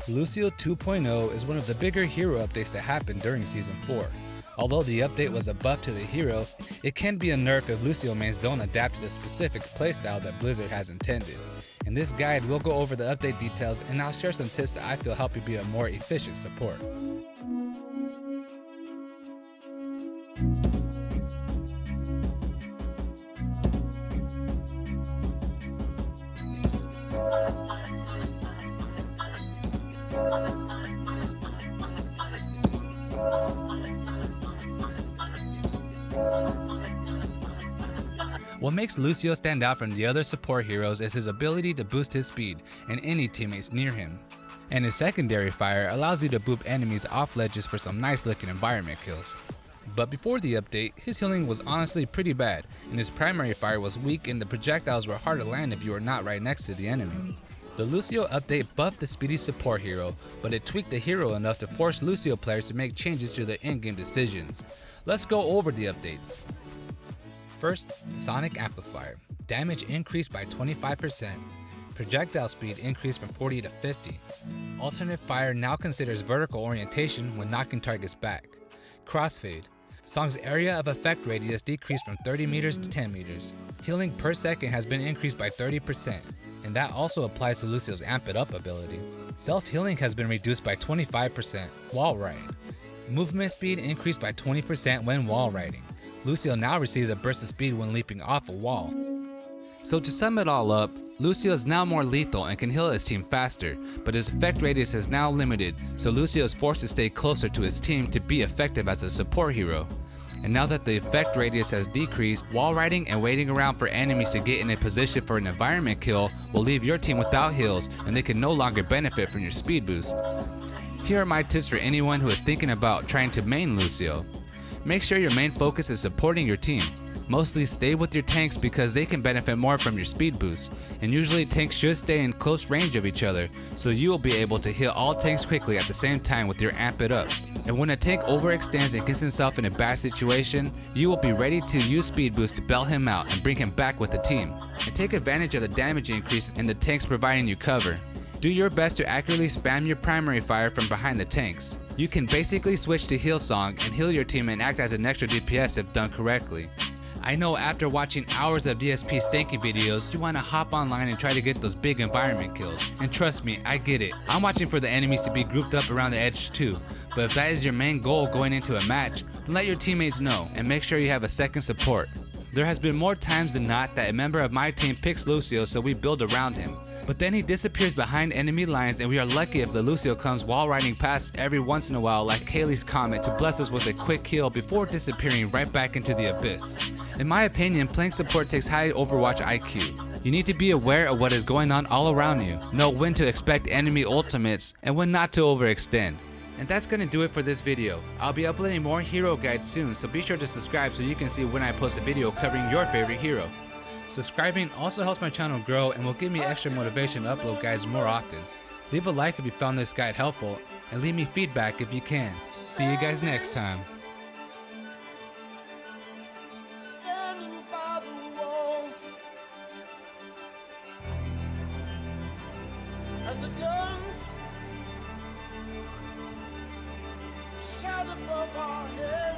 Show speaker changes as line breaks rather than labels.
Lucio 2.0 is one of the bigger hero updates that happened during Season 4. Although the update was a buff to the hero, it can be a nerf if Lucio mains don't adapt to the specific playstyle that Blizzard has intended. In this guide, we'll go over the update details and I'll share some tips that I feel help you be a more efficient support. What makes Lucio stand out from the other support heroes is his ability to boost his speed and any teammates near him. And his secondary fire allows you to boop enemies off ledges for some nice looking environment kills. But before the update, his healing was honestly pretty bad, and his primary fire was weak and the projectiles were hard to land if you were not right next to the enemy. The Lucio update buffed the speedy support hero, but it tweaked the hero enough to force Lucio players to make changes to their in-game decisions. Let's go over the updates. First, Sonic Amplifier. Damage increased by 25%. Projectile speed increased from 40 to 50. Alternate fire now considers vertical orientation when knocking targets back. Crossfade. Song's area of effect radius decreased from 30 meters to 10 meters. Healing per second has been increased by 30%, and that also applies to Lucio's Amp It Up ability. Self-healing has been reduced by 25%. Wall riding. Movement speed increased by 20% when wall riding. Lucio now receives a burst of speed when leaping off a wall. So to sum it all up, Lucio is now more lethal and can heal his team faster, but his effect radius is now limited, so Lucio is forced to stay closer to his team to be effective as a support hero. And now that the effect radius has decreased, wall riding and waiting around for enemies to get in a position for an environment kill will leave your team without heals and they can no longer benefit from your speed boost. Here are my tips for anyone who is thinking about trying to main Lucio. Make sure your main focus is supporting your team. Mostly stay with your tanks because they can benefit more from your speed boost, and usually tanks should stay in close range of each other, so you will be able to heal all tanks quickly at the same time with your Amp It Up. And when a tank overextends and gets himself in a bad situation, you will be ready to use speed boost to bail him out and bring him back with the team. And take advantage of the damage increase and the tanks providing you cover. Do your best to accurately spam your primary fire from behind the tanks. You can basically switch to heal song and heal your team and act as an extra DPS if done correctly. I know after watching hours of DSP stanky videos, you want to hop online and try to get those big environment kills. And trust me, I get it. I'm watching for the enemies to be grouped up around the edge too. But if that is your main goal going into a match, then let your teammates know and make sure you have a second support. There has been more times than not that a member of my team picks Lucio so we build around him. But then he disappears behind enemy lines and we are lucky if the Lucio comes wall riding past every once in a while like Kaylee's comment to bless us with a quick heal before disappearing right back into the abyss. In my opinion, playing support takes high Overwatch IQ. You need to be aware of what is going on all around you, know when to expect enemy ultimates, and when not to overextend. And that's gonna do it for this video. I'll be uploading more hero guides soon, so be sure to subscribe so you can see when I post a video covering your favorite hero. Subscribing also helps my channel grow and will give me extra motivation to upload guides more often. Leave a like if you found this guide helpful, and leave me feedback if you can. See you guys next time.
Standing by the wall, and the guns shout above our heads.